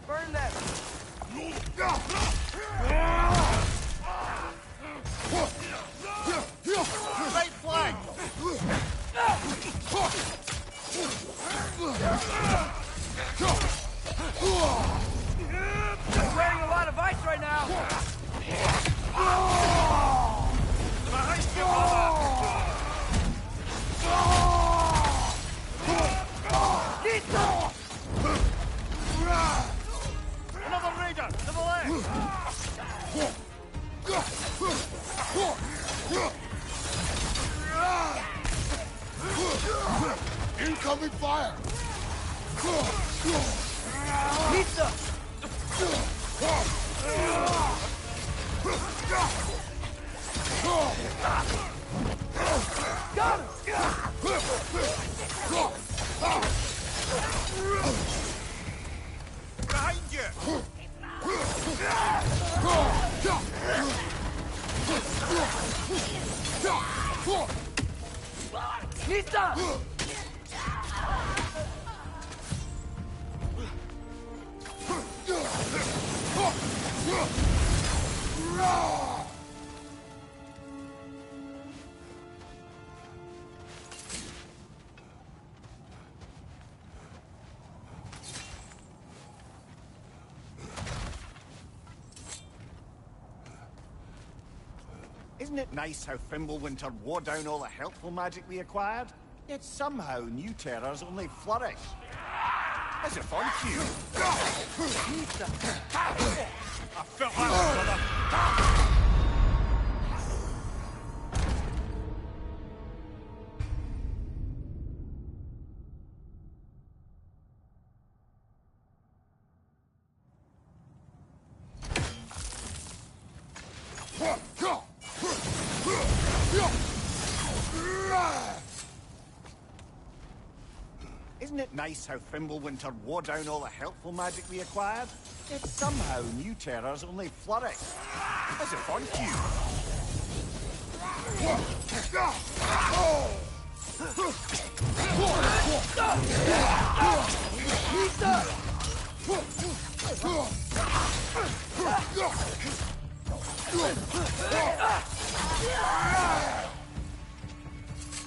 Burn them! Right flank! I'm wearing a lot of ice right now! Another raider! To the left! Incoming fire! Pizza! Got him! Behind you! Pizza! Isn't it nice how Fimbulwinter wore down all the helpful magic we acquired? Yet somehow new terrors only flourish. As if on cue. I felt that, brother. Isn't it nice how Fimbulwinter wore down all the helpful magic we acquired? Yet somehow new terrors only flourish. As if on cue.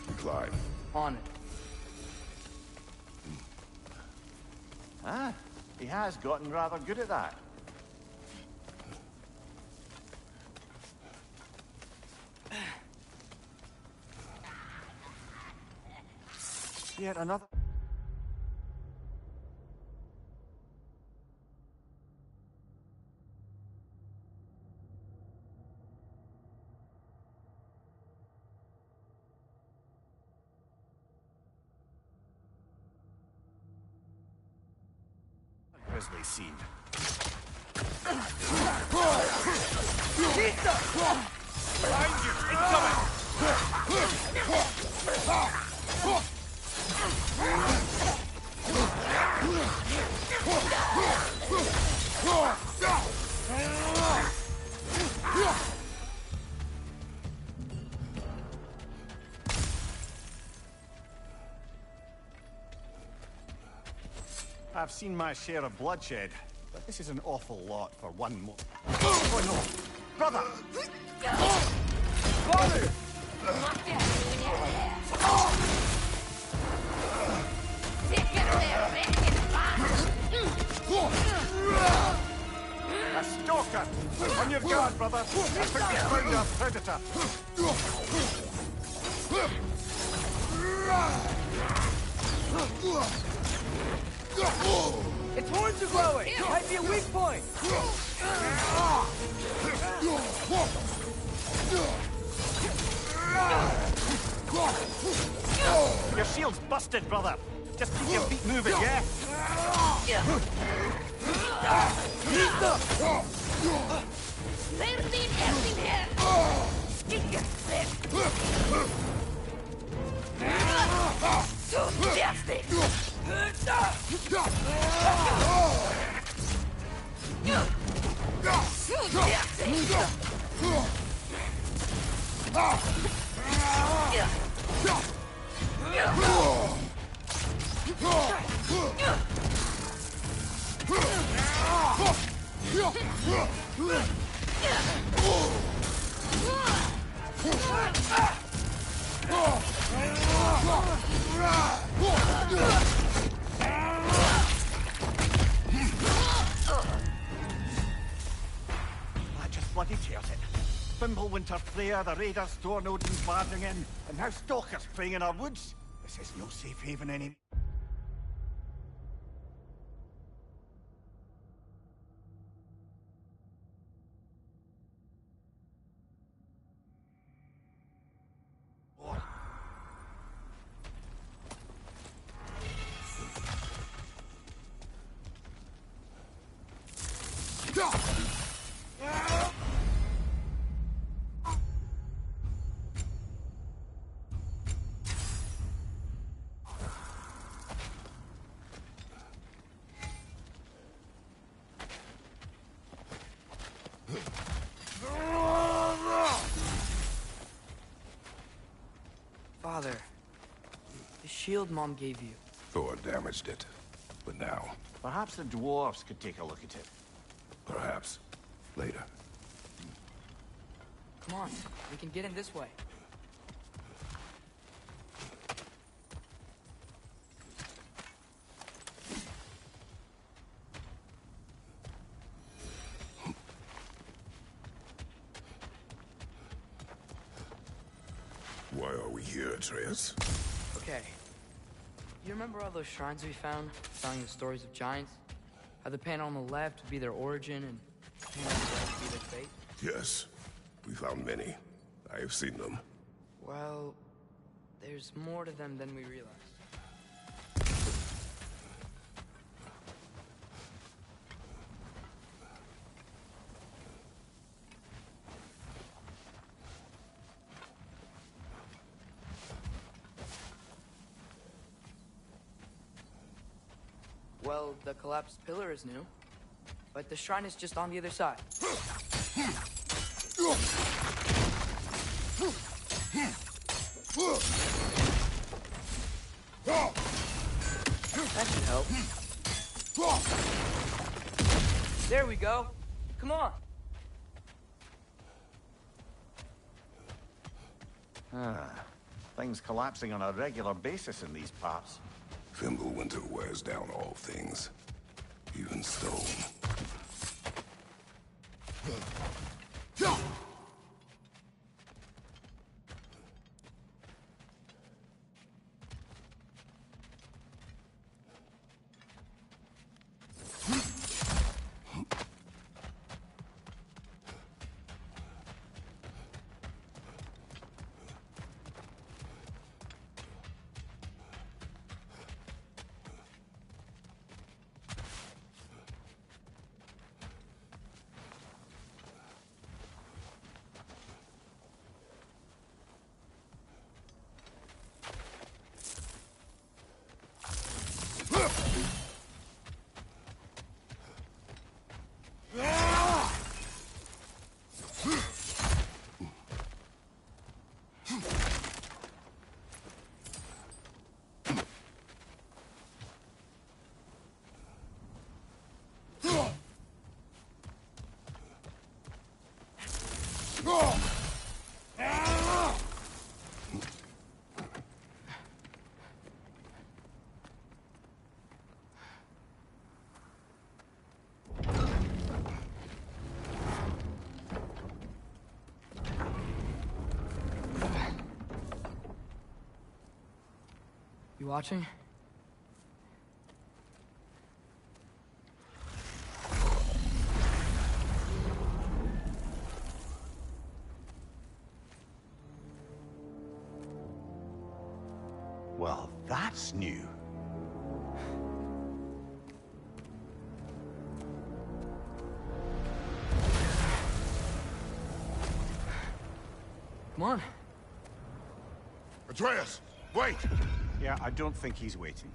Decline. On it. Ah, he has gotten rather good at that. Yet another... Grizzly scene. Pizza! Behind you! Incoming! I've seen my share of bloodshed, but this is an awful lot for one more. Oh no! Brother! Father! A stalker! On your guard, brother! I think we found our predator! Its horns are glowing! Might be a weak point! Your shield's busted, brother! Just keep your feet moving, yeah? That just bloody tears it. Fimbulwinter Freya, the raiders, Storm Odin's barging in, and now stalkers preying in our woods. This is no safe haven any. Father, the shield Mom gave you. Thor damaged it. But now, Perhaps the dwarves could take a look at it. perhaps, later. Come on, we can get in this way. Why are we here, Atreus? Okay. You remember all those shrines we found, telling the stories of giants? How the panel on the left would be their origin, and the panel on the right would be their fate? Yes. We found many. I have seen them. Well, there's more to them than we realize. Well, the collapsed pillar is new, but the shrine is just on the other side. That should help. There we go. Come on. Things collapsing on a regular basis in these parts. Fimbulwinter wears down all things, even stone. You watching? Well, that's new. Come on. Atreus, wait! Yeah, I don't think he's waiting.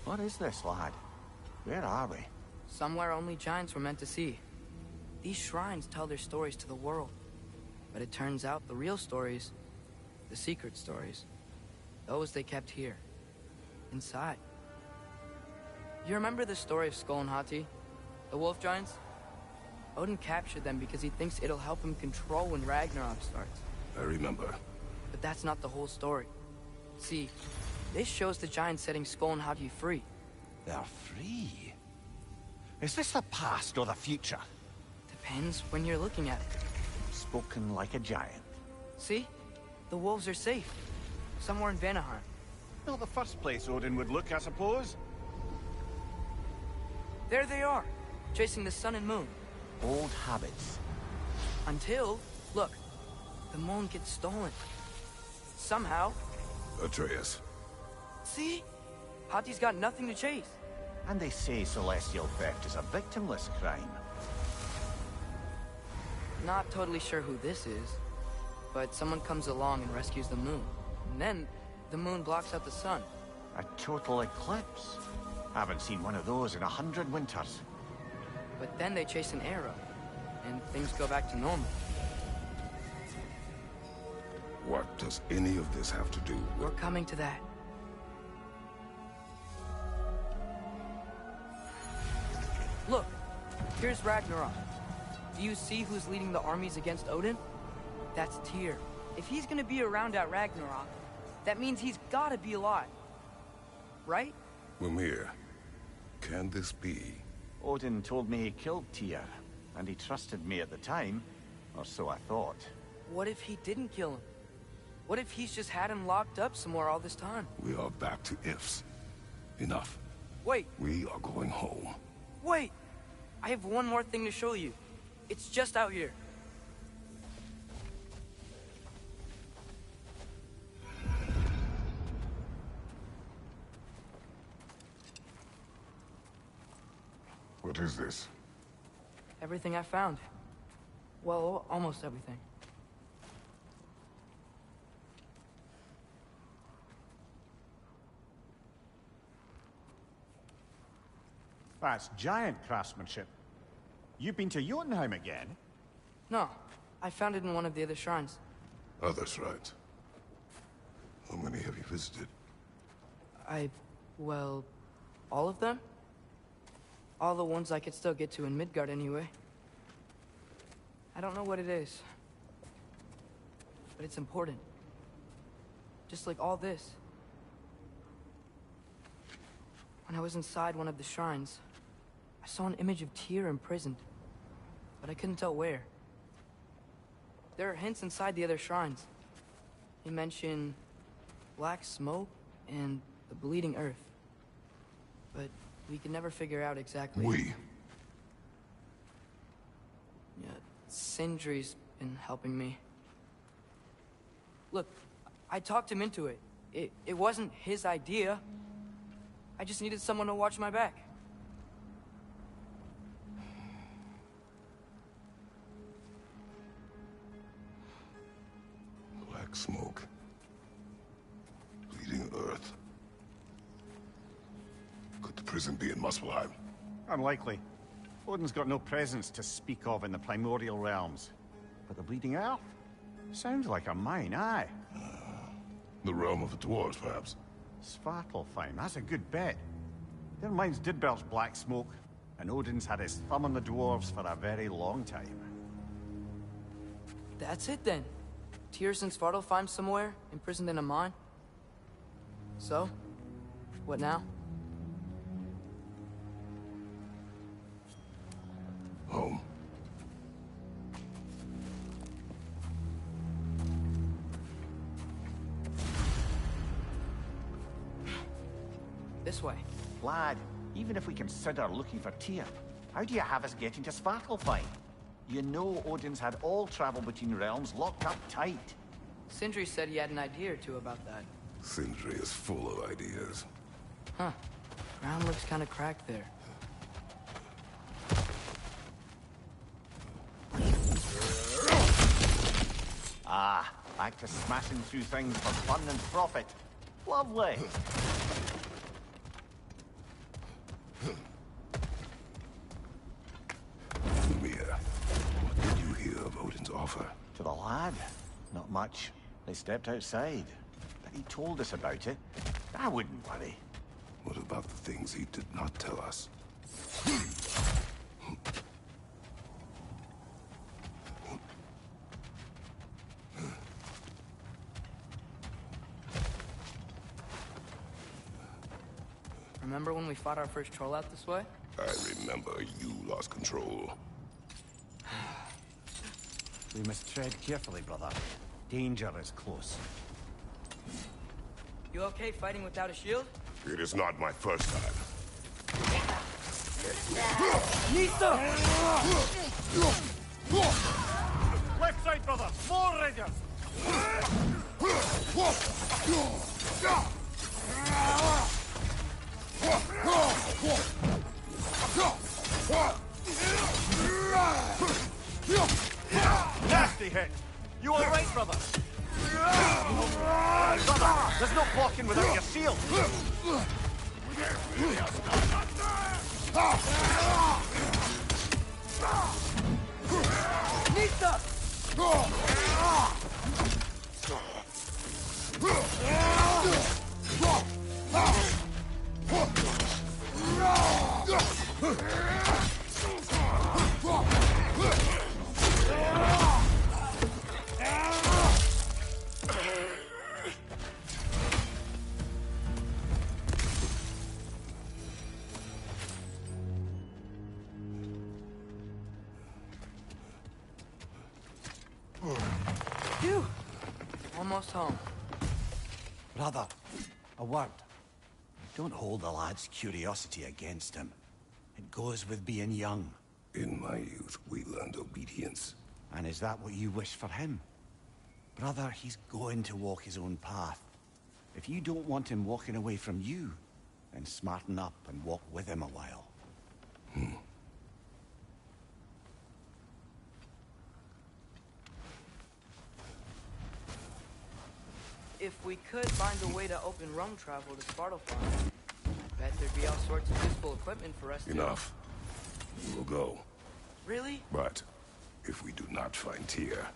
What is this, lad? Where are we? Somewhere only giants were meant to see. These shrines tell their stories to the world. But it turns out the real stories, the secret stories, those they kept here, inside. You remember the story of Skull and Hati, the wolf giants? Odin captured them because he thinks it'll help him control when Ragnarok starts. I remember. But that's not the whole story. See, this shows the giants setting Skull and Hati free. They're free? Is this the past or the future? Depends when you're looking at it. Spoken like a giant. See? The wolves are safe. Somewhere in Vanaheim. Not the first place Odin would look, I suppose. There they are, chasing the sun and moon. Old habits. Until, look, the moon gets stolen. Somehow. Atreus. See? Hati's got nothing to chase. And they say celestial theft is a victimless crime. Not totally sure who this is, but someone comes along and rescues the moon. And then, the moon blocks out the sun. A total eclipse. Haven't seen one of those in 100 winters. But then they chase an arrow, and things go back to normal. What does any of this have to do We're with... coming to that. Look, here's Ragnarok. Do you see who's leading the armies against Odin? That's Tyr. If he's gonna be around at Ragnarok, that means he's gotta be alive. Right? Mimir, can this be? Odin told me he killed Tyr, and he trusted me at the time, or so I thought. What if he didn't kill him? What if he's just had him locked up somewhere all this time? We are back to ifs. Enough. Wait, We are going home. wait! I have one more thing to show you. It's just out here. What is this? Everything I found. Well, almost everything. That's giant craftsmanship. You've been to Jotunheim again? No, I found it in one of the other shrines. Other shrines. How many have you visited? Well, all of them? All the ones I could still get to in Midgard anyway. I don't know what it is. But it's important. Just like all this. When I was inside one of the shrines, I saw an image of Tyr imprisoned. But I couldn't tell where. There are hints inside the other shrines. He mentioned black smoke and the bleeding earth. But we could never figure out exactly... We. Yeah, Sindri's been helping me. Look, I talked him into it. It wasn't his idea. I just needed someone to watch my back. Black smoke. Bleeding earth. Could the prison be in Muspelheim? Unlikely. Odin's got no presence to speak of in the primordial realms. But the Bleeding Earth? Sounds like a mine, aye. The realm of the dwarves, perhaps. Svartalfheim, that's a good bet. Their mines did belch black smoke, and Odin's had his thumb on the dwarves for a very long time. That's it then. Tyr's in Svartalfheim somewhere, imprisoned in a mine. So, what now? Home. This way. Lad, even if we consider looking for Tyr, how do you have us getting to Svartalfheim? You know Odin's had all travel between realms locked up tight. Sindri said he had an idea or two about that. Sindri is full of ideas. Huh. Ground looks kind of cracked there. Ah, back to smashing through things for fun and profit. Lovely. Mimir, offer? To the lad? Not much. They stepped outside. But he told us about it. I wouldn't worry. What about the things he did not tell us? Remember when we fought our first troll out this way? I remember you lost control. We must tread carefully, brother. Danger is close. You okay fighting without a shield? It is not my first time. Nista! Left side, brother! More raiders! Nasty hit! You alright, brother? Brother, there's no blocking without your shield! Nista! Phew! Almost home. Brother, a word. Don't hold the lad's curiosity against him. It goes with being young. In my youth, we learned obedience. And is that what you wish for him? Brother, he's going to walk his own path. If you don't want him walking away from you, then smarten up and walk with him a while. If we could find a way to open roam travel to Svartalfheim, bet there'd be all sorts of useful equipment for us to... Enough. We will go. Really? But if we do not find Tyr,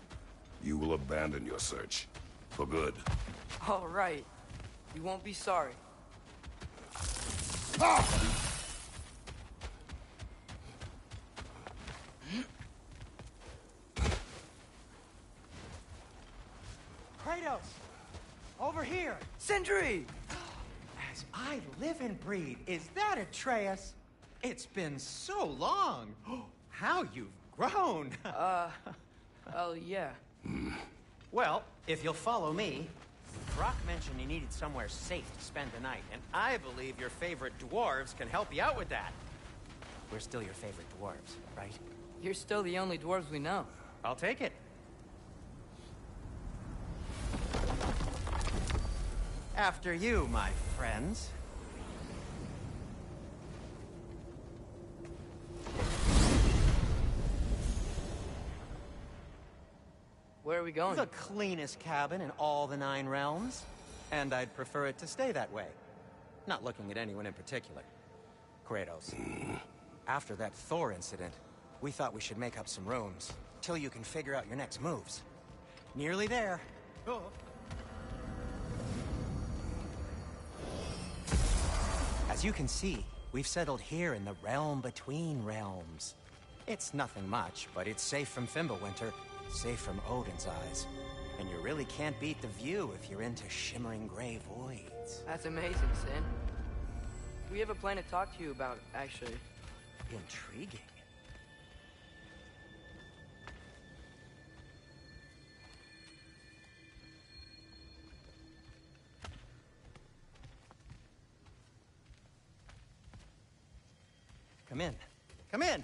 you will abandon your search. For good. All right. You won't be sorry. Kratos! Over here! Sentry! As I live and breathe, is that Atreus? It's been so long! How you've grown! Oh, yeah. Well, if you'll follow me, Brock mentioned you needed somewhere safe to spend the night, and I believe your favorite dwarves can help you out with that. We're still your favorite dwarves, right? You're still the only dwarves we know. I'll take it. After you, my friends. Where are we going? The cleanest cabin in all the 9 realms. And I'd prefer it to stay that way. Not looking at anyone in particular. Kratos. After that Thor incident, we thought we should make up some rooms, till you can figure out your next moves. Nearly there. As you can see, we've settled here in the realm between realms. It's nothing much, but it's safe from Fimbulwinter, safe from Odin's eyes. And you really can't beat the view if you're into shimmering gray voids. That's amazing, Sin. We have a plan to talk to you about, actually. Intriguing. Come in. Come in!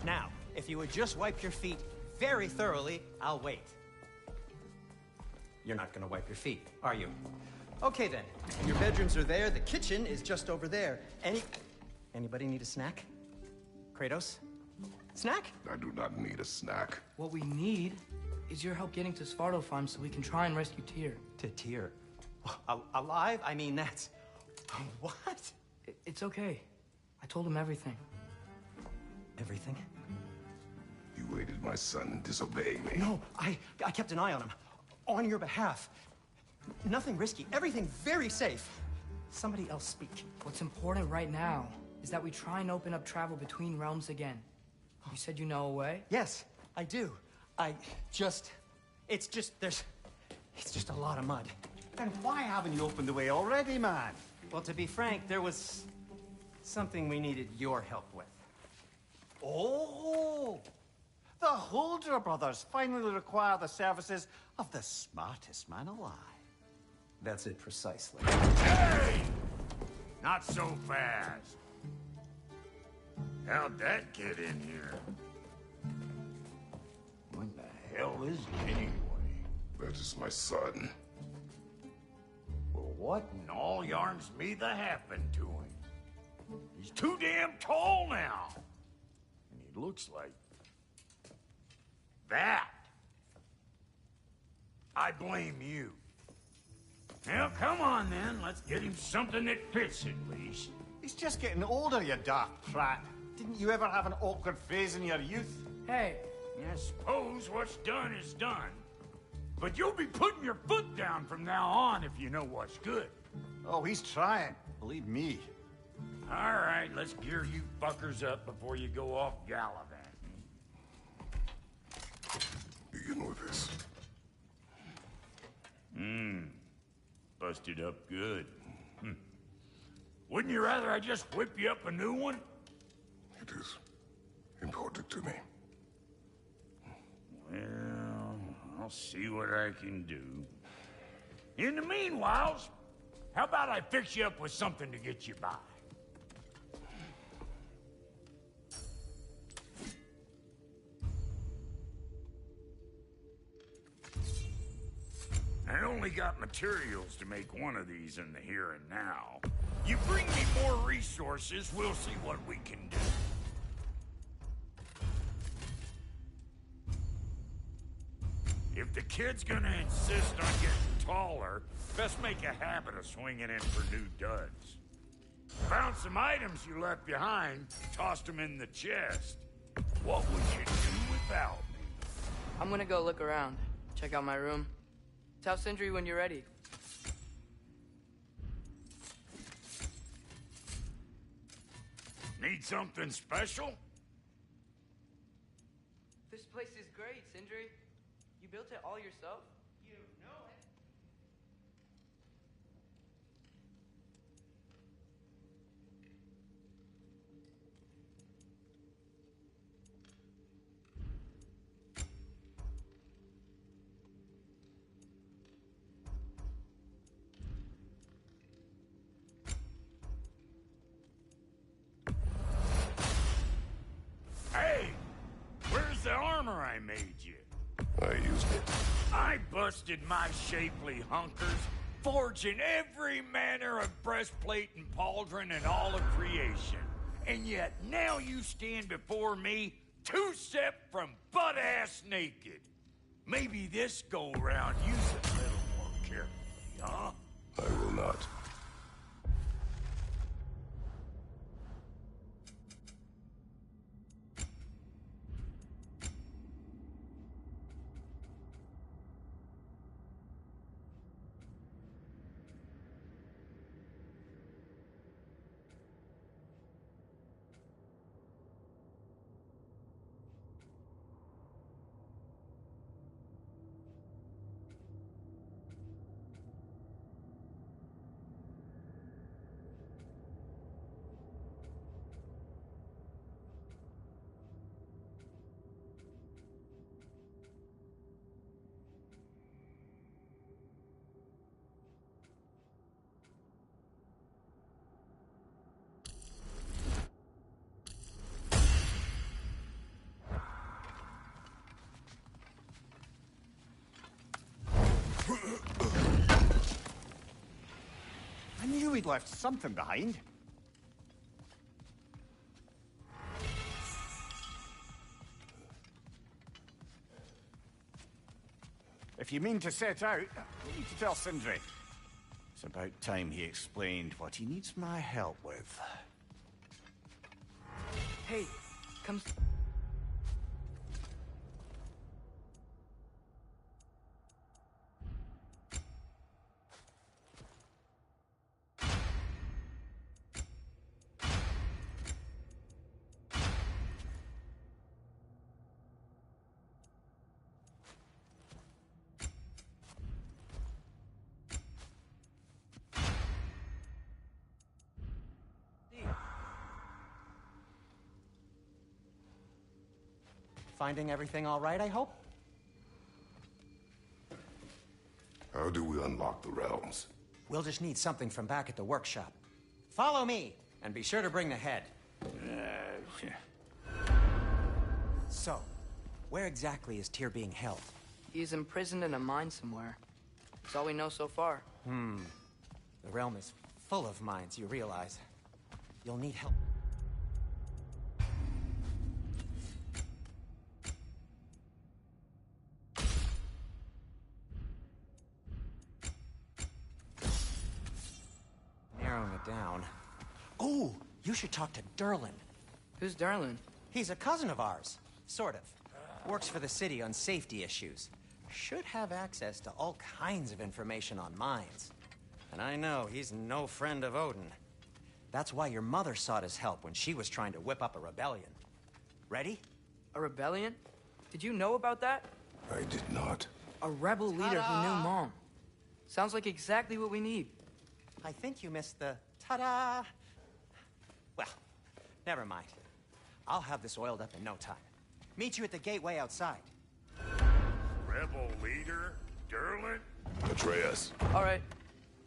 Now, if you would just wipe your feet very thoroughly, I'll wait. You're not gonna wipe your feet, are you? Okay then. Your bedrooms are there, the kitchen is just over there. Anybody need a snack? Kratos? Snack? I do not need a snack. What we need is your help getting to Svartalfheim so we can try and rescue Tyr. To Tyr. Alive? I mean, that's... What? It's okay. I told him everything. Everything? You aided my son in disobeying me. No, I kept an eye on him. On your behalf. Nothing risky. Everything very safe. Somebody else speak. What's important right now is that we try and open up travel between realms again. You said you know a way? Yes, I do. It's just a lot of mud. And why haven't you opened the way already, man? Well, to be frank, there was something we needed your help with. Oh! The Holder brothers finally require the services of the smartest man alive. That's it precisely. Hey! Not so fast. How'd that get in here? What the hell is he anyway? That is my son. Well, what in all yarns me that happened to him? He's too damn tall now. And he looks like... that. I blame you. Now, come on then. Let's get him something that fits at least. He's just getting older, you daft prat. Didn't you ever have an awkward phase in your youth? Hey, I suppose what's done is done. But you'll be putting your foot down from now on if you know what's good. Oh, he's trying. Believe me. All right, let's gear you fuckers up before you go off gallivanting. Begin with this. Busted up good. Wouldn't you rather I just whip you up a new one? It is important to me. Well, I'll see what I can do. In the meanwhile, how about I fix you up with something to get you by? I only got materials to make one of these in the here and now. You bring me more resources, we'll see what we can do. If the kid's gonna insist on getting taller, best make a habit of swinging in for new duds. Found some items you left behind, tossed them in the chest. What would you do without me? I'm gonna go look around. Check out my room. Tell Sindri when you're ready. Need something special? This place is great, Sindri. You built it all yourself? You know it. Hey! Where's the armor I made you? I used it. I busted my shapely hunkers, forging every manner of breastplate and pauldron in all of creation. And yet now you stand before me, two-step from butt-ass naked. Maybe this go-round use it a little more carefully, huh? I will not. I knew he'd left something behind. If you mean to set out, you need to tell Sindri. It's about time he explained what he needs my help with. Hey, come... Finding everything all right, I hope? How do we unlock the realms? We'll just need something from back at the workshop. Follow me, and be sure to bring the head. So, where exactly is Tyr being held? He's imprisoned in a mine somewhere. That's all we know so far. The realm is full of mines, you realize. You'll need help. Narrowing it down. Oh, you should talk to Durlin. Who's Darlin? He's a cousin of ours. Sort of. Works for the city on safety issues. Should have access to all kinds of information on mines. And I know he's no friend of Odin. That's why your mother sought his help when she was trying to whip up a rebellion. Ready? A rebellion? Did you know about that? I did not. A rebel leader who knew Mom. Sounds like exactly what we need. I think you missed the ta-da. Well, never mind. I'll have this oiled up in no time. Meet you at the gateway outside. Rebel leader? Durlin? Atreus. All right.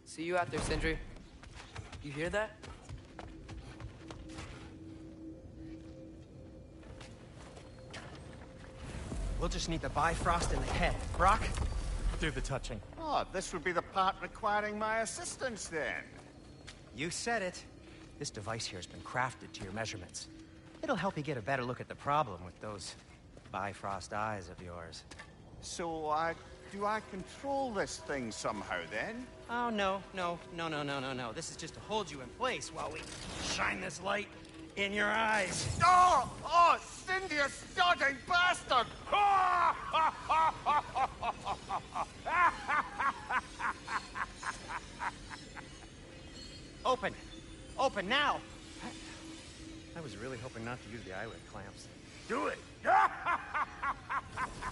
See you out there, Sindri. You hear that? We'll just need the Bifrost in the head. Brock, do the touching. Oh, this would be the part requiring my assistance then. You said it. This device here has been crafted to your measurements. It'll help you get a better look at the problem with those Bifrost eyes of yours. So, do I control this thing somehow then? Oh, no. This is just to hold you in place while we shine this light in your eyes. Oh, Cindy, you sodding bastard! Open! Open now! I was really hoping not to use the eyelid clamps. Do it!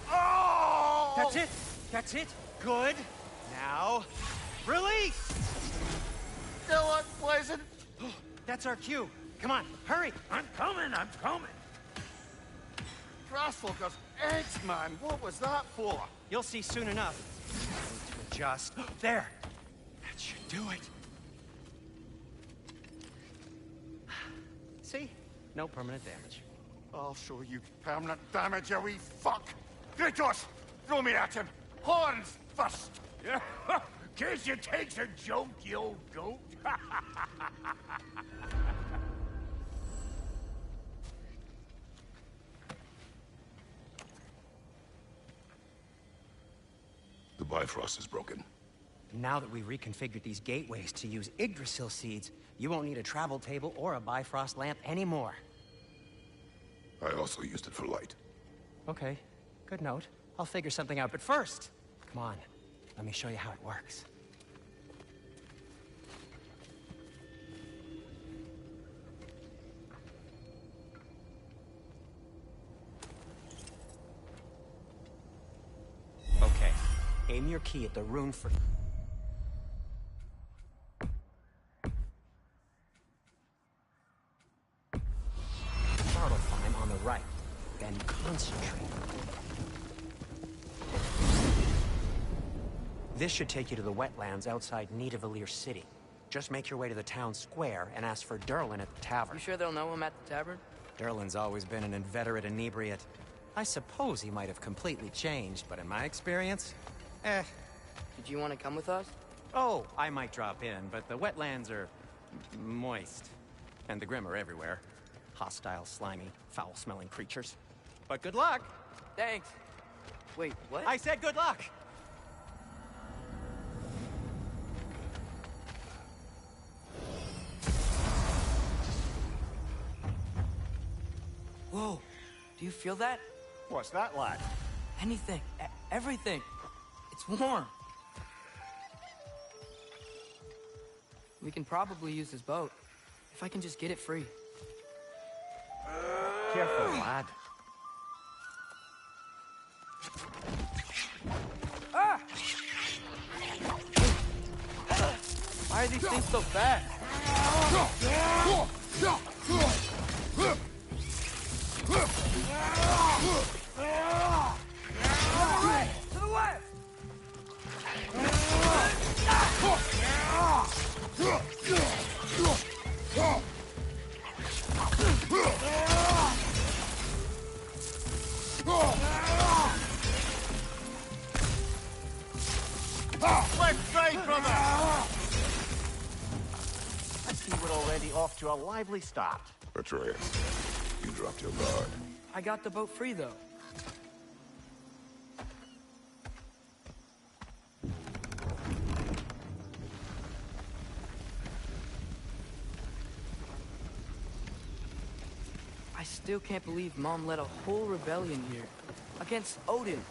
Oh! That's it! That's it! Good! Now, release! Still unpleasant. That's our cue. Come on, hurry! I'm coming! Grassfuckers, eggs, man, what was that for? You'll see soon enough. I need to adjust. There! That should do it. See? No permanent damage. I'll show you permanent damage, you wee fuck! Kratos, throw me at him! Horns first! Guess you takes a joke, you old goat. The Bifrost is broken. Now that we've reconfigured these gateways to use Yggdrasil seeds, you won't need a travel table or a Bifrost lamp anymore. I also used it for light. Okay, good note. I'll figure something out, but first, come on, let me show you how it works. Okay, aim your key at the rune for... Svartalfheim on the right, then concentrate. This should take you to the wetlands outside Nidavellir City. Just make your way to the town square and ask for Durlin at the tavern. You sure they'll know him at the tavern? Durlin's always been an inveterate inebriate. I suppose he might have completely changed, but in my experience, Did you want to come with us? Oh, I might drop in, but the wetlands are moist. And the Grim are everywhere. Hostile, slimy, foul-smelling creatures. But good luck! Thanks. Wait, what? I said good luck! Whoa. Do you feel that? What's that, lad? Anything. Everything. It's warm. We can probably use this boat. If I can just get it free. Careful, lad. Ah! Why are these things so fast? Left side, brother! I see we're already off to a lively start. Atreus, you dropped your guard. I got the boat free, though. I still can't believe Mom led a whole rebellion here. Against Odin.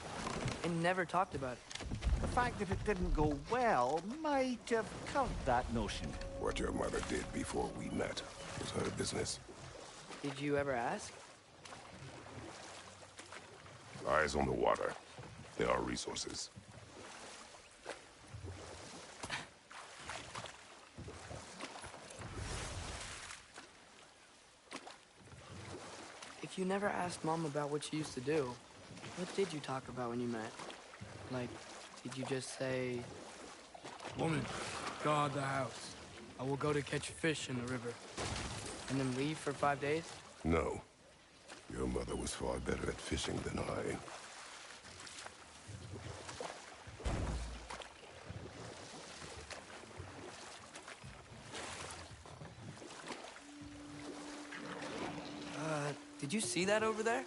And never talked about it. The fact that it didn't go well might have curbed that notion. What your mother did before we met was her business. Did you ever ask? Eyes on the water. There are resources. If you never asked Mom about what she used to do, what did you talk about when you met? Like, did you just say... Woman, guard the house. I will go to catch fish in the river. And then leave for 5 days? No. Your mother was far better at fishing than I. Did you see that over there?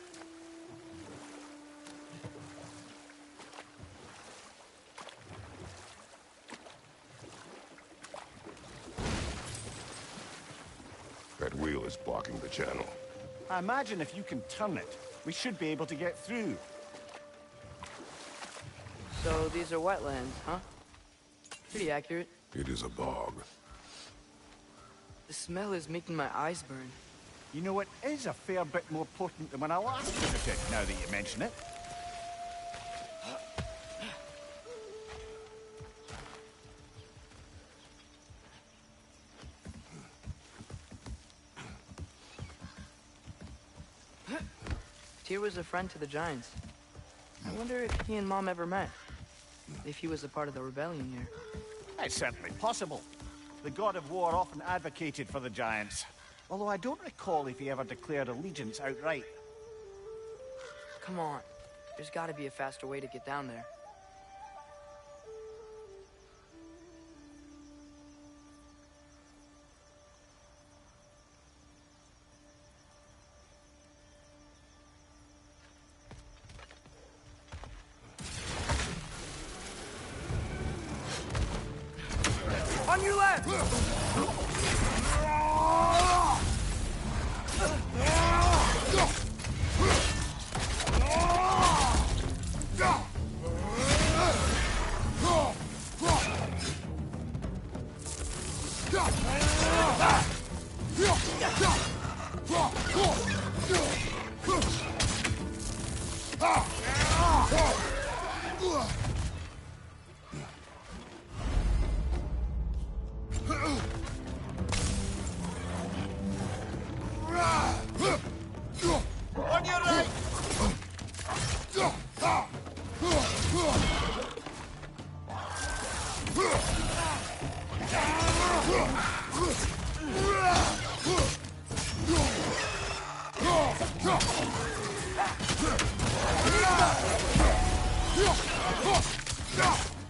That wheel is blocking the channel. I imagine if you can turn it, we should be able to get through. So these are wetlands, huh? Pretty accurate. It is a bog. The smell is making my eyes burn. You know, it is a fair bit more potent than when I last visited, now that you mention it. Tyr was a friend to the Giants. I wonder if he and Mom ever met. If he was a part of the rebellion here. It's certainly possible. The god of war often advocated for the Giants. Although I don't recall if he ever declared allegiance outright. Come on. There's gotta be a faster way to get down there. On your left! On your right!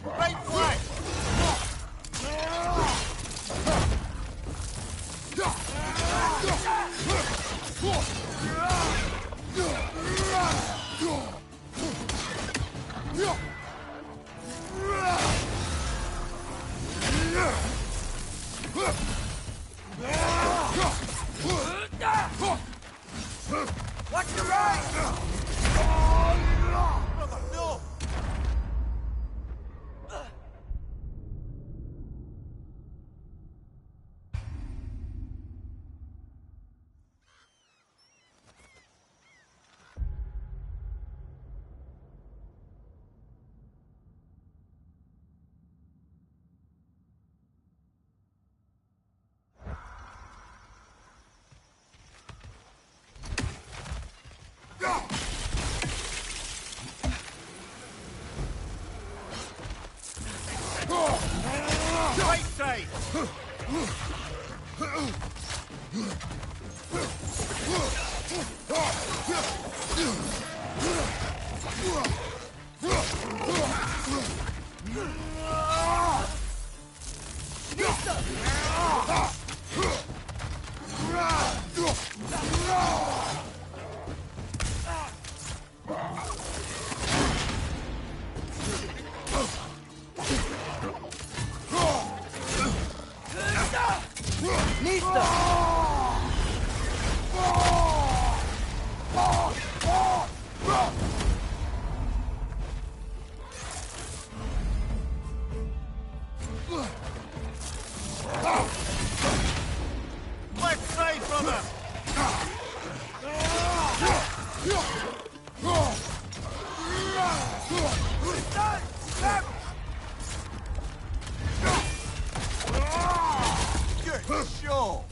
Right flank! Watch your right! Brother, no! Right side! Nista! Left side, brother! Good show!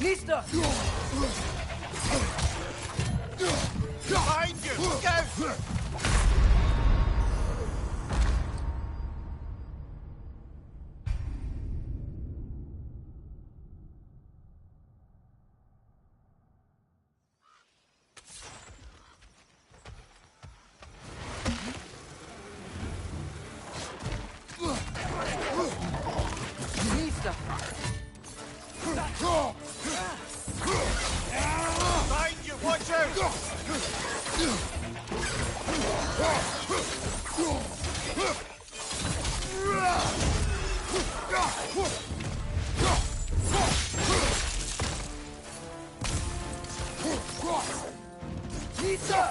Nista! Behind you! Look out! Nista! Behind you! Watch out! Nista!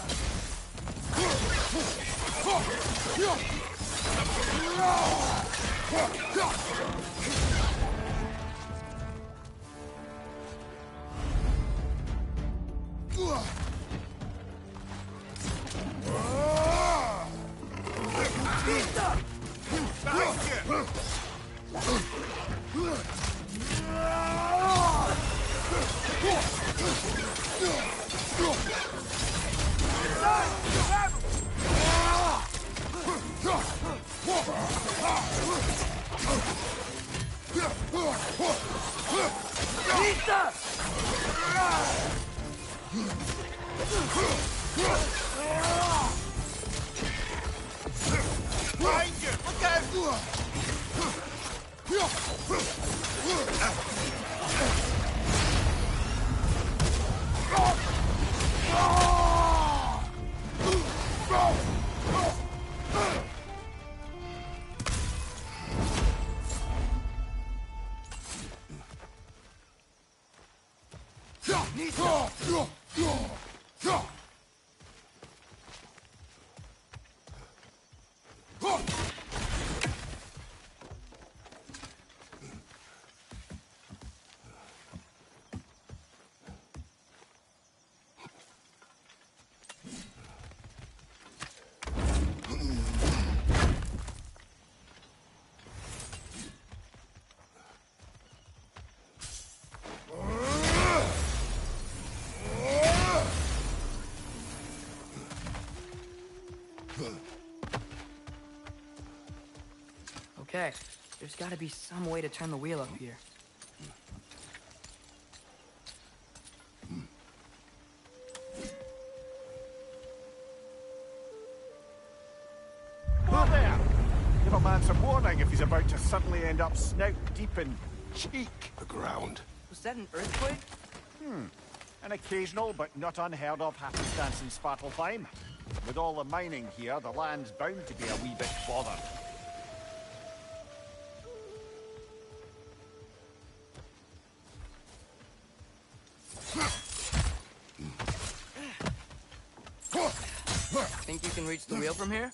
Behind you! Nista! Behind you! Look out! Okay, there's gotta be some way to turn the wheel up here. Whoa there! Give a man some warning if he's about to suddenly end up snout deep in cheek. The ground. Was that an earthquake? An occasional but not unheard of happenstance in Svartalfheim. With all the mining here, the land's bound to be a wee bit bothered. Think you can reach the wheel from here?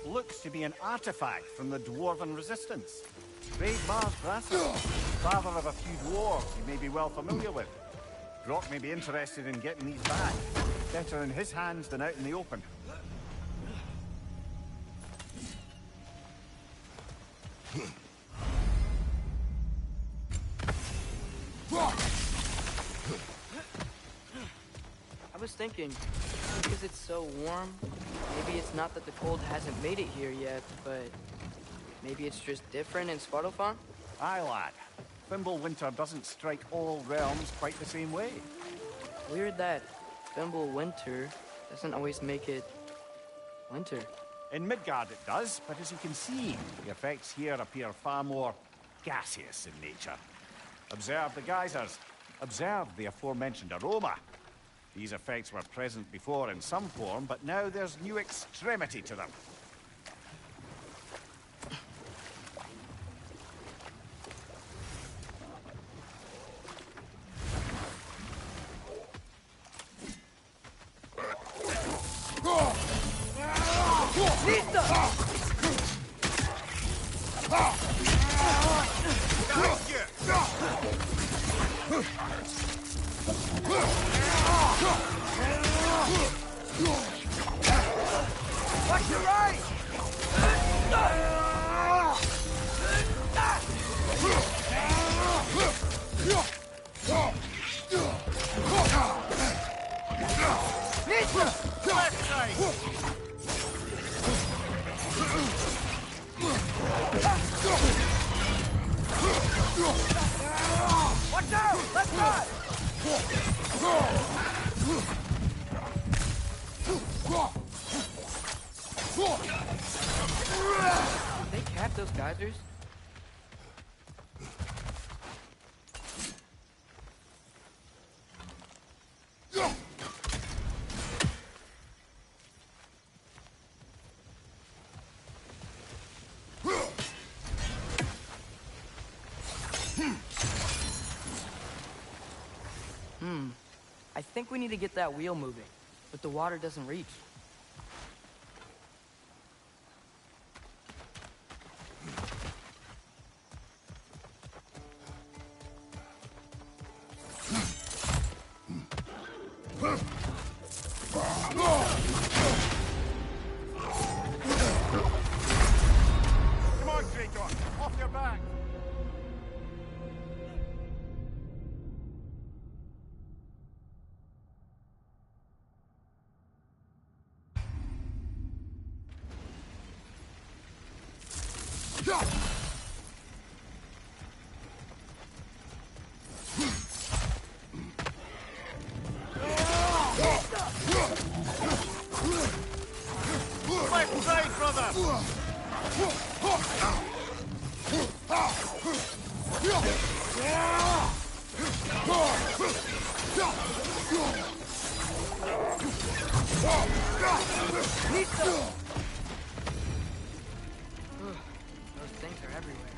Looks to be an artifact from the Dwarven Resistance. Great Mars Grasser, father of a few dwarves you may be well familiar with. Brock may be interested in getting these back. Better in his hands than out in the open. I was thinking, because it's so warm, maybe it's not that the cold hasn't made it here yet, but maybe it's just different in Svartalfheim? Aye, lad. Fimbulwinter doesn't strike all realms quite the same way. Weird that Fimbulwinter doesn't always make it winter. In Midgard it does, but as you can see, the effects here appear far more gaseous in nature. Observe the geysers. Observe the aforementioned aroma. These effects were present before in some form, but now there's new extremity to them. Watch your right! Left side! Watch out! Left side! Did they cap those geysers? I think we need to get that wheel moving, but the water doesn't reach. Come on, Kratos! Off your back! Left side, brother! Those things are everywhere.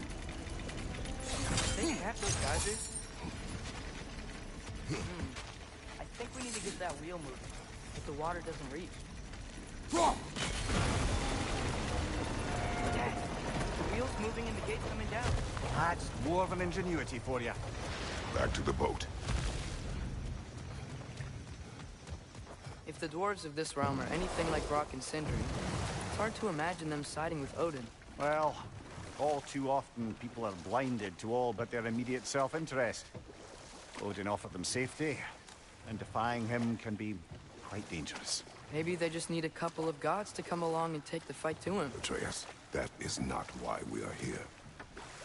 They cap those geysers? I think we need to get that wheel moving, but the water doesn't reach. Dad, the wheel's moving and the gate's coming down. That's more than ingenuity for you. Back to the boat. If the dwarves of this realm are anything like Rock and Sindri, it's hard to imagine them siding with Odin. Well, all too often people are blinded to all but their immediate self-interest. Odin offered them safety, and defying him can be quite dangerous. Maybe they just need a couple of gods to come along and take the fight to him. Atreus, that is not why we are here.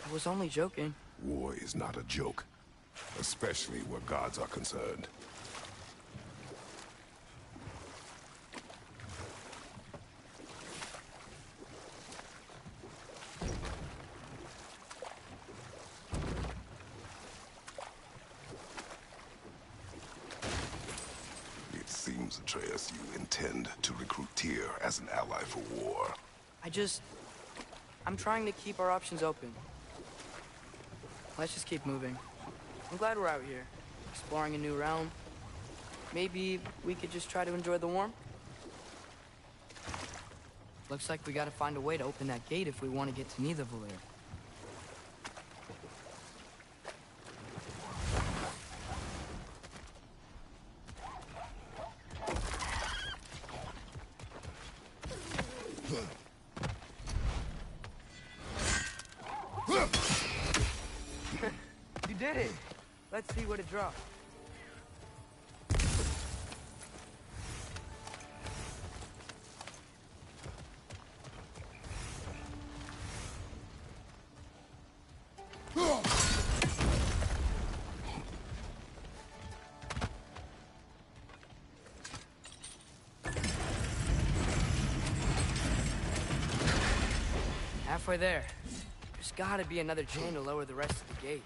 I was only joking. War is not a joke, especially where gods are concerned. It seems, Atreus, you intend to recruit Tyr as an ally for war. I'm trying to keep our options open. Let's just keep moving. I'm glad we're out here, exploring a new realm. Maybe we could just try to enjoy the warmth? Looks like we gotta find a way to open that gate if we want to get to Nidavellir. did it! Let's see what it dropped. Halfway there. There's gotta be another chain to lower the rest of the gate.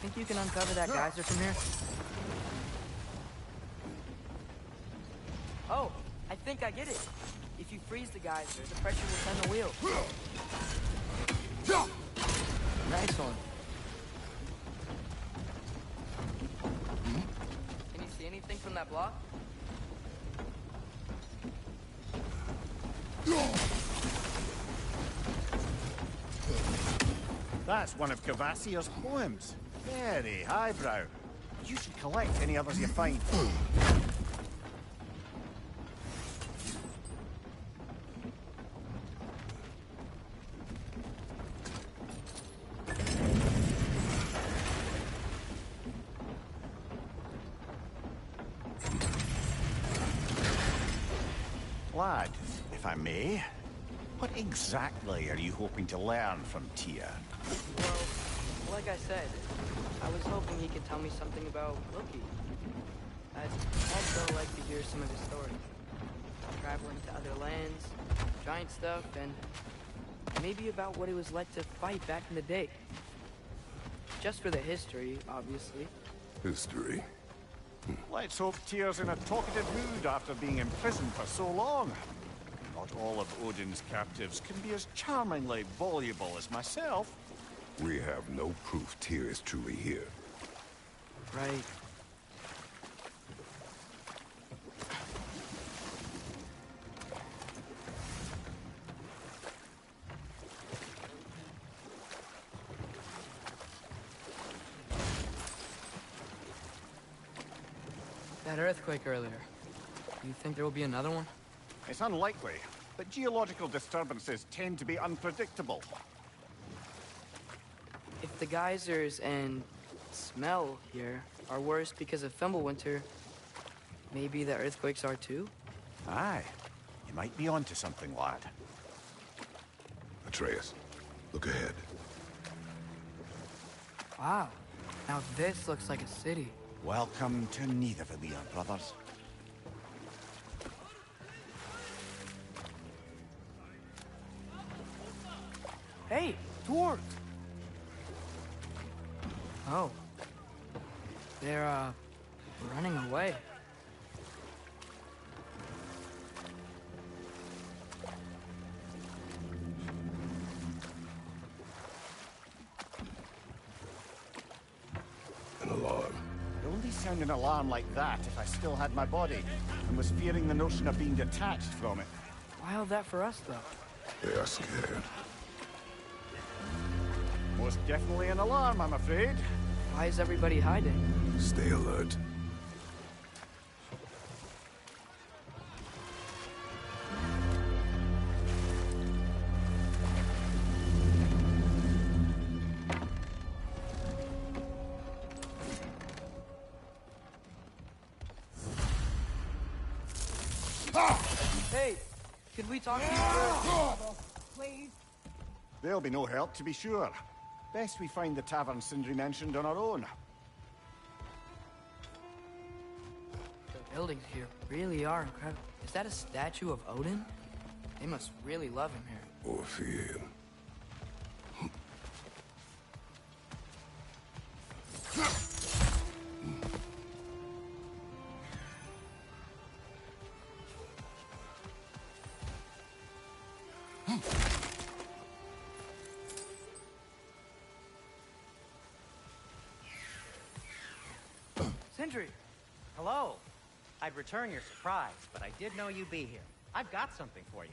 Think you can uncover that geyser from here? Oh, I think I get it. If you freeze the geyser, the pressure will turn the wheel. Nice one. Can you see anything from that block? That's one of Cavassier's poems. Very highbrow. You should collect any others you find. Lad, if I may, what exactly are you hoping to learn from Tyr? Well, like I said, I was hoping he could tell me something about Loki. I'd also like to hear some of his stories. Traveling to other lands, giant stuff, and maybe about what it was like to fight back in the day. Just for the history, obviously. History. Let's hope Tyr's in a talkative mood after being imprisoned for so long. Not all of Odin's captives can be as charmingly voluble as myself. We have no proof Tyr is truly here. Right. That earthquake earlier. Do you think there will be another one? It's unlikely, but geological disturbances tend to be unpredictable. If the geysers and smell here are worse because of Fimbulwinter, maybe the earthquakes are too? Aye. You might be onto something, lad. Atreus, look ahead. Wow. Now this looks like a city. Welcome to Nidavellir, brothers. Hey, dwarves! Oh. They're, running away. An alarm. I'd only sound an alarm like that if I still had my body, and was fearing the notion of being detached from it. Why all that for us, though? They are scared. Most definitely an alarm, I'm afraid. Why is everybody hiding? Stay alert. Hey, could we talk to you? Please. There'll be no help, to be sure. Best we find the tavern Sindri mentioned on our own. The buildings here really are incredible. Is that a statue of Odin? They must really love him here. Or fear him. Sindri! Hello. I'd return your surprise, but I did know you'd be here. I've got something for you.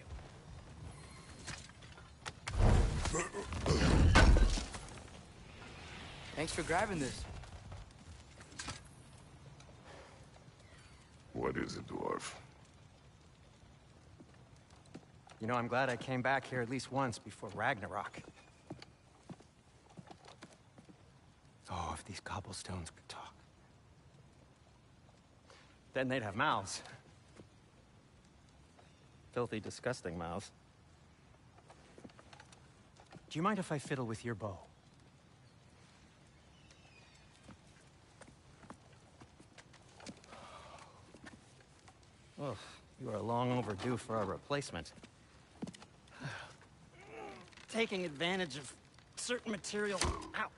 Thanks for grabbing this. What is it, dwarf? You know, I'm glad I came back here at least once before Ragnarok. Oh, if these cobblestones could talk. Then they'd have mouths. Filthy, disgusting mouths. Do you mind if I fiddle with your bow? Oh, you are long overdue for a replacement. Taking advantage of certain material. Ow.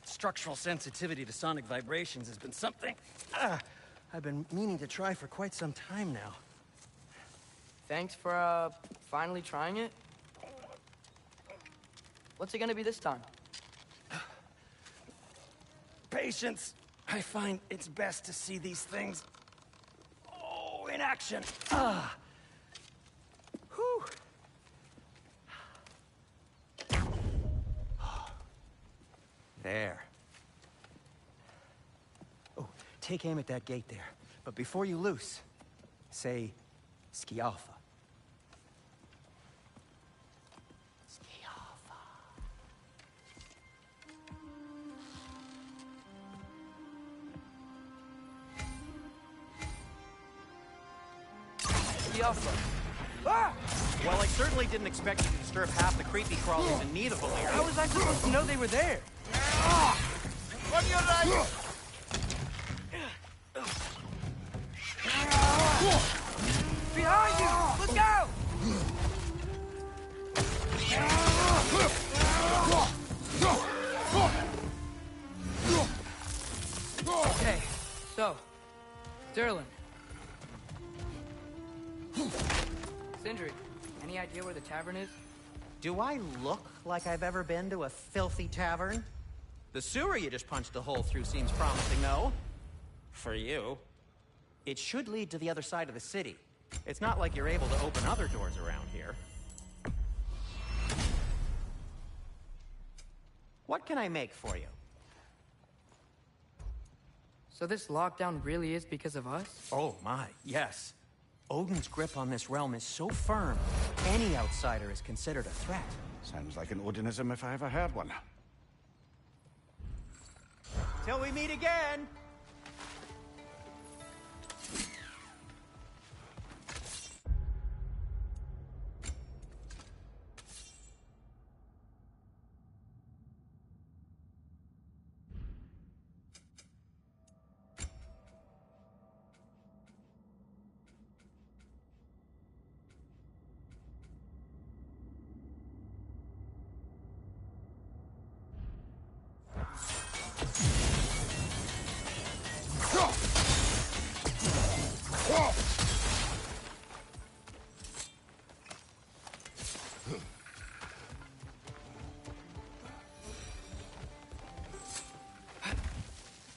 Structural sensitivity to sonic vibrations has been something I've been meaning to try for quite some time now. Thanks for, finally trying it. What's it gonna be this time? Patience. I find it's best to see these things, in action. Whew. There. Oh, take aim at that gate there. But before you loose, say, Skialfa. Skialfa. Skialfa. Ah! Well, I certainly didn't expect you to disturb half the creepy crawlers in need of a lair. How was I supposed to know they were there? On your right! Behind you! Look out! Okay, so, Derlin. Sindri, any idea where the tavern is? Do I look like I've ever been to a filthy tavern? The sewer you just punched a hole through seems promising, though. For you. It should lead to the other side of the city. It's not like you're able to open other doors around here. What can I make for you? So this lockdown really is because of us? Oh my, yes. Odin's grip on this realm is so firm, any outsider is considered a threat. Sounds like an Odinism if I ever heard one. Till we meet again!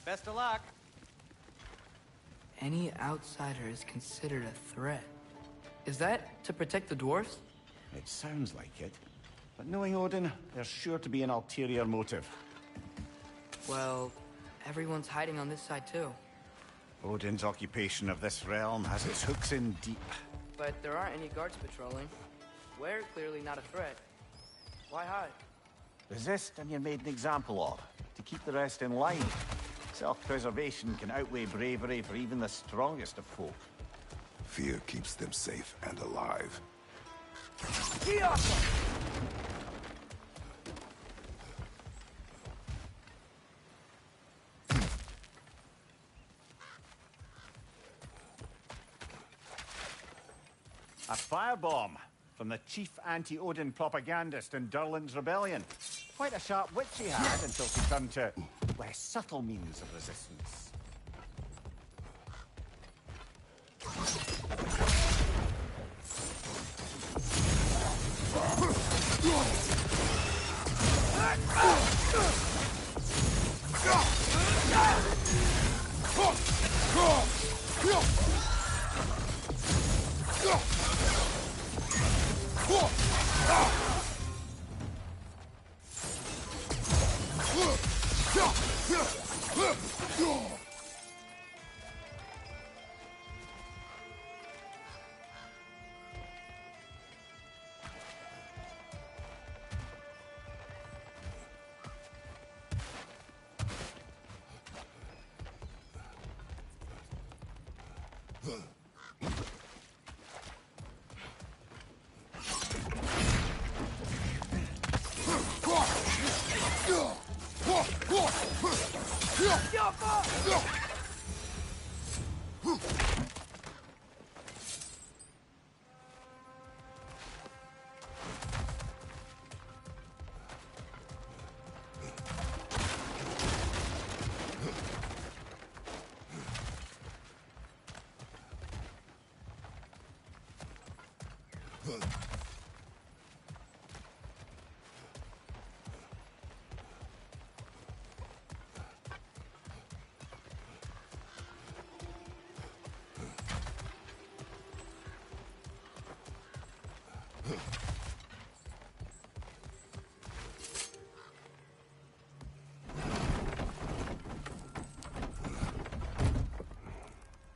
Best of luck. Any outsider is considered a threat. Is that to protect the dwarves? It sounds like it. But knowing Odin, there's sure to be an ulterior motive. Well, everyone's hiding on this side too. Odin's occupation of this realm has its hooks in deep. But there aren't any guards patrolling. We're clearly not a threat. Why hide? Resist and you're made an example of, to keep the rest in line. Self-preservation can outweigh bravery for even the strongest of folk. Fear keeps them safe and alive. A firebomb from the chief anti-Odin propagandist in Durlin's rebellion. Quite a sharp wit she had until she turned to less subtle means of resistance.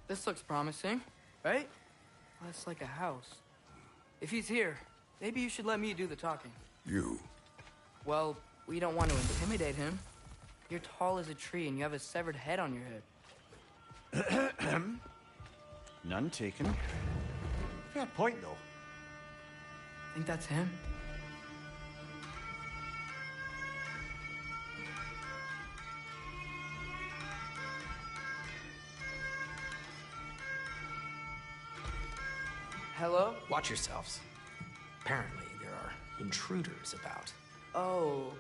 This looks promising, right? Well, that's like a house. If he's here, maybe you should let me do the talking. You? Well, we don't want to intimidate him. You're tall as a tree and you have a severed head on your head. None taken. Fair point, though. Think that's him? Hello? Watch yourselves. Apparently, there are intruders about. Oh,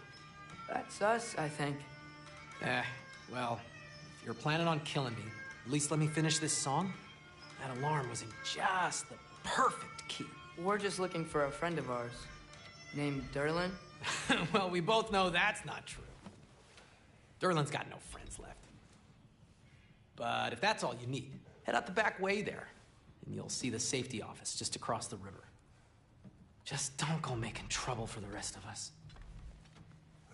that's us, I think. Well, if you're planning on killing me, at least let me finish this song. That alarm was in just the perfect key. We're just looking for a friend of ours, named Derlin. Well, we both know that's not true. Derlin's got no friends left. But if that's all you need, head out the back way there, and you'll see the safety office just across the river. Just don't go making trouble for the rest of us.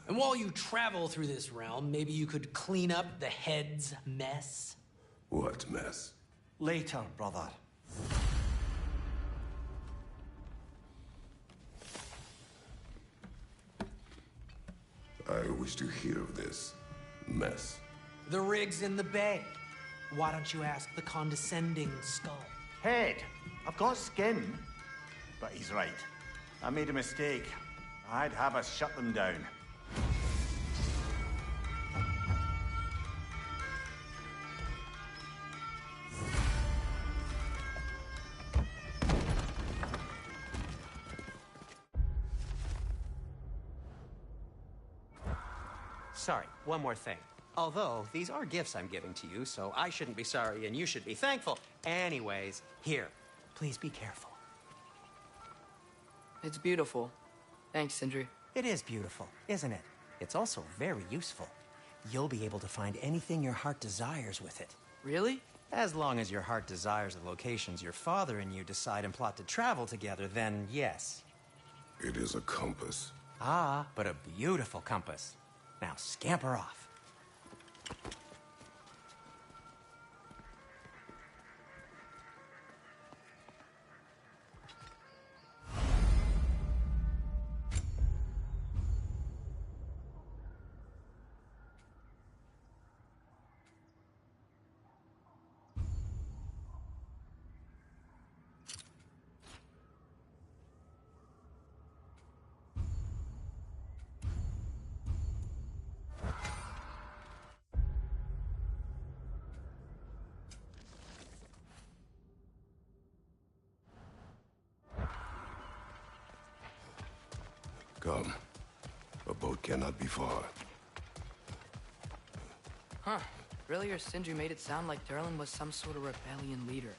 And while you travel through this realm, maybe you could clean up the head's mess. What mess? Later, brother. I wish to hear of this mess. The rig's in the bay. Why don't you ask the condescending skull? Head. I've got skin. But he's right. I made a mistake. I'd have us shut them down. Sorry, one more thing. Although, these are gifts I'm giving to you, so I shouldn't be sorry and you should be thankful. Anyways, here, please be careful. It's beautiful. Thanks, Sindri. It is beautiful, isn't it? It's also very useful. You'll be able to find anything your heart desires with it. Really? As long as your heart desires the locations your father and you decide and plot to travel together, then yes. It is a compass. Ah, but a beautiful compass. Now scamper off. Come. A boat cannot be far. Huh. Earlier, Sindri made it sound like Derlin was some sort of rebellion leader.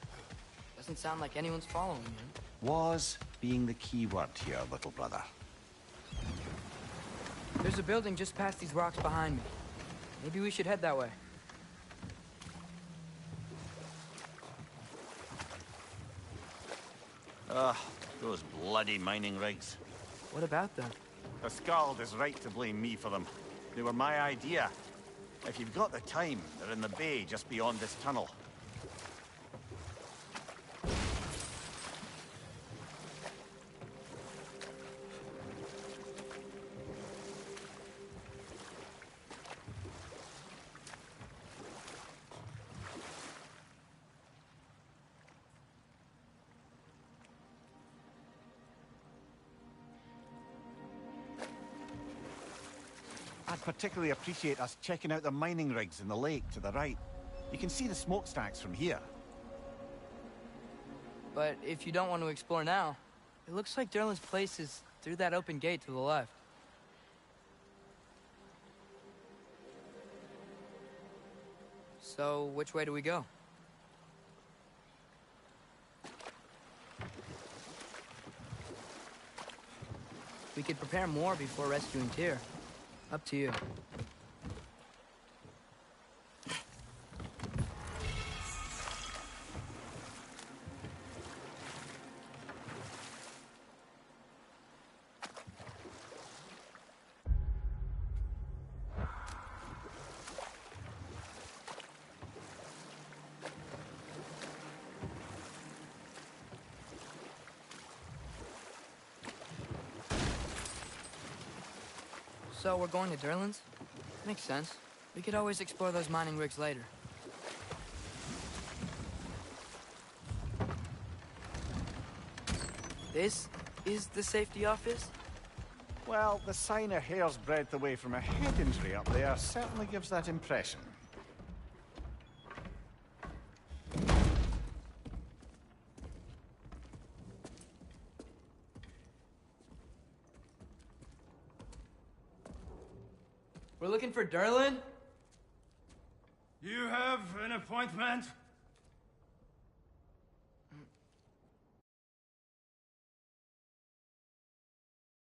Doesn't sound like anyone's following him. Was being the key word here, little brother. There's a building just past these rocks behind me. Maybe we should head that way. Ugh, those bloody mining rigs. What about them? The Skald is right to blame me for them. They were my idea. If you've got the time, they're in the bay just beyond this tunnel. I'd particularly appreciate us checking out the mining rigs in the lake to the right. You can see the smokestacks from here. But if you don't want to explore now, it looks like Derlin's place is through that open gate to the left. So, which way do we go? We could prepare more before rescuing Tyr. Up to you. So we're going to Derlin's? Makes sense. We could always explore those mining rigs later. This is the safety office? Well, the sign a hair's breadth away from a head injury up there certainly gives that impression. We're looking for Derlin? You have an appointment